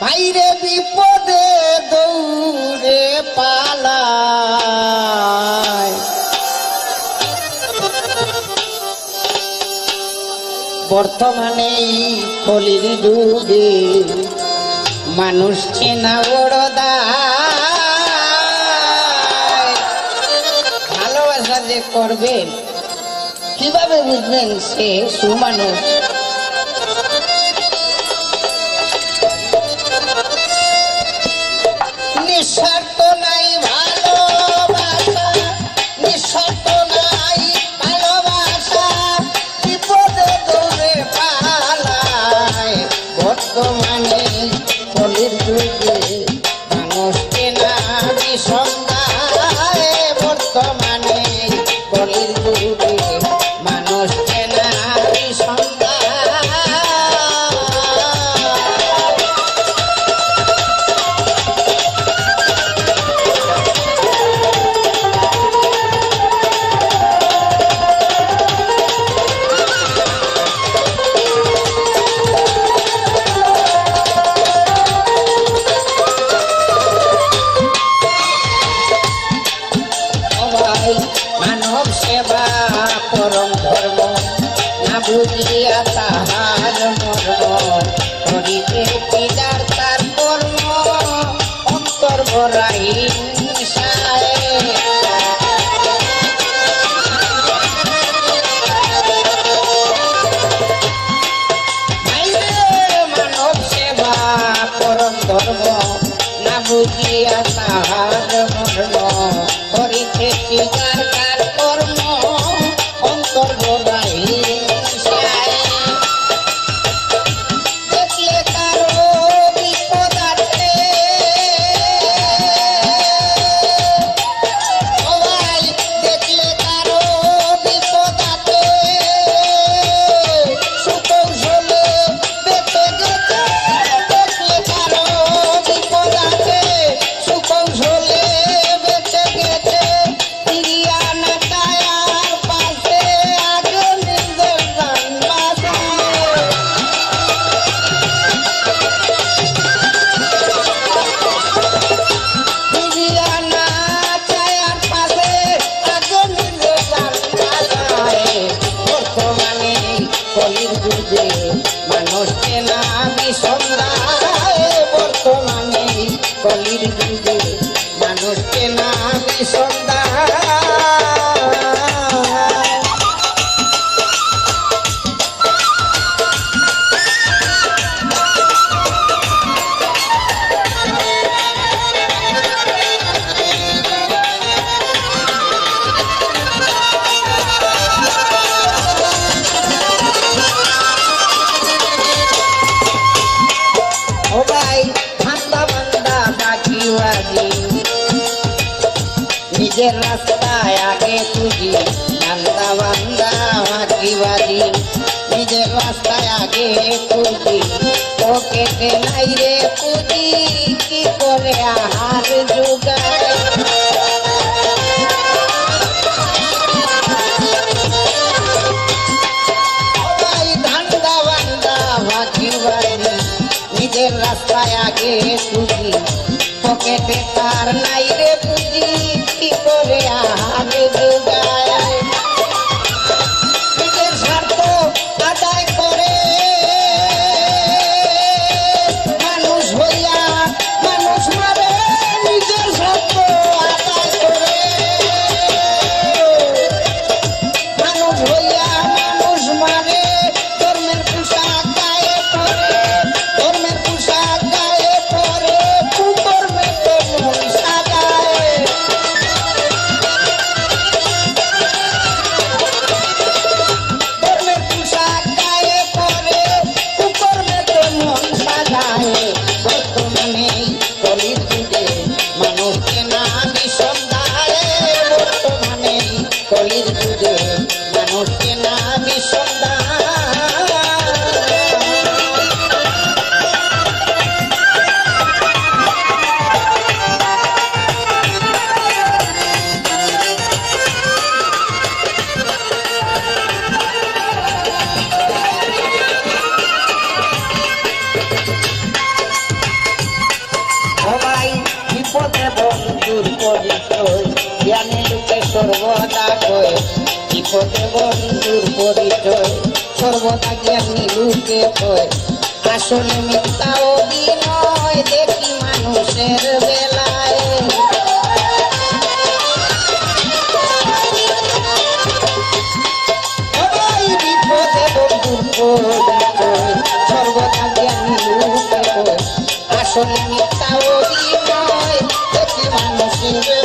ভাইরে বিপদে দৌড়ে পালায়, বর্তমানে কলির যুগে মানুষ চেনা বড় দায়। ভালোবাসা যে করবেন কিভাবে বুঝবেন সে সুমানুষ? নিঃস্বার্থ নাই ভালোবাসা, নিঃস্বার্থ নাই ভালোবাসা, বিপদে দৌড়ে পালায়, বর্তমানে কলির যুগে মানুষ চেনা বিসন্ধায়, বর্তমানে কলির যুগে মানুষ চেনা বিসন্ধায়। মানব সেবা পরম ধর্ম, না বুঝিয়া তাহার মর্ম, করিতে পিতার তার কর্ম, অন্তর ভরা হিংসায়। মানব সেবা পরম ধর্ম, না বুঝিয়া তাহার মর্ম, করিতে পিতার তার কর্ম, অন্তর ভরা হিংসায়। দেখলে কারো বিপদ আছে, সবাই দেখলে কারো বিপদ আছে, সুকৌশলে বেঁচে গেছে। দেখলে কারো বিপদ আছে, সুকৌশলে বেঁচে গেছে, ফিরিয়া না কায়ার পাশে আগে নিজের প্রাণ বাঁচায়। ফিরিয়া না কায়ার পাশে আগে নিজের প্রাণ বাঁচায়, বর্তমানে কলির যুগে মানুষ চেনা বিসন্ধায়, বর্তমানে কলির যুগে মানুষ চেনা বিসন্ধায়। ও ভাই ঠান্ডা বান্দা বাকিবাজি, নিজের রাস্তায় আগে তুজি, ঠান্ডা বান্দা বাকিবাজি, নিজের রাস্তায় আগে তুজি, পকেটে নাই রে পুঁজি, কি করে আহার জোগায়। সবাই ধান্দা বান্দা বাকিবাজি, নিজের রাস্তায় আগে তুজি, পকেটে তার নাই রে পুঁজি, কি করে আহার জোগায়। নিজের স্বার্থ আদায় করে মানুষ হইয়া মানুষ মারে, নিজের স্বার্থ আদায় করে মানুষ হইয়া মানুষ মারে, ধর্মের পোশাক গায়ে পরে, ধর্মের পোশাক গায়ে পরে, কুকর্মে তো মন সাজায়। পরিচয় জ্ঞানী লোকে সর্বদা কয় বিপদে বন্ধুর পরিচয় সর্বদা জ্ঞানী লোকে কয় আসলে মিথ্যা অভিনয় দেখি মানুষের বেলায় সবাই বিপদে বন্ধুর পরিচয় সর্বদা জ্ঞানী লোকে কয় আসলে মিথ্যা অভিনয় দেখি মানুষের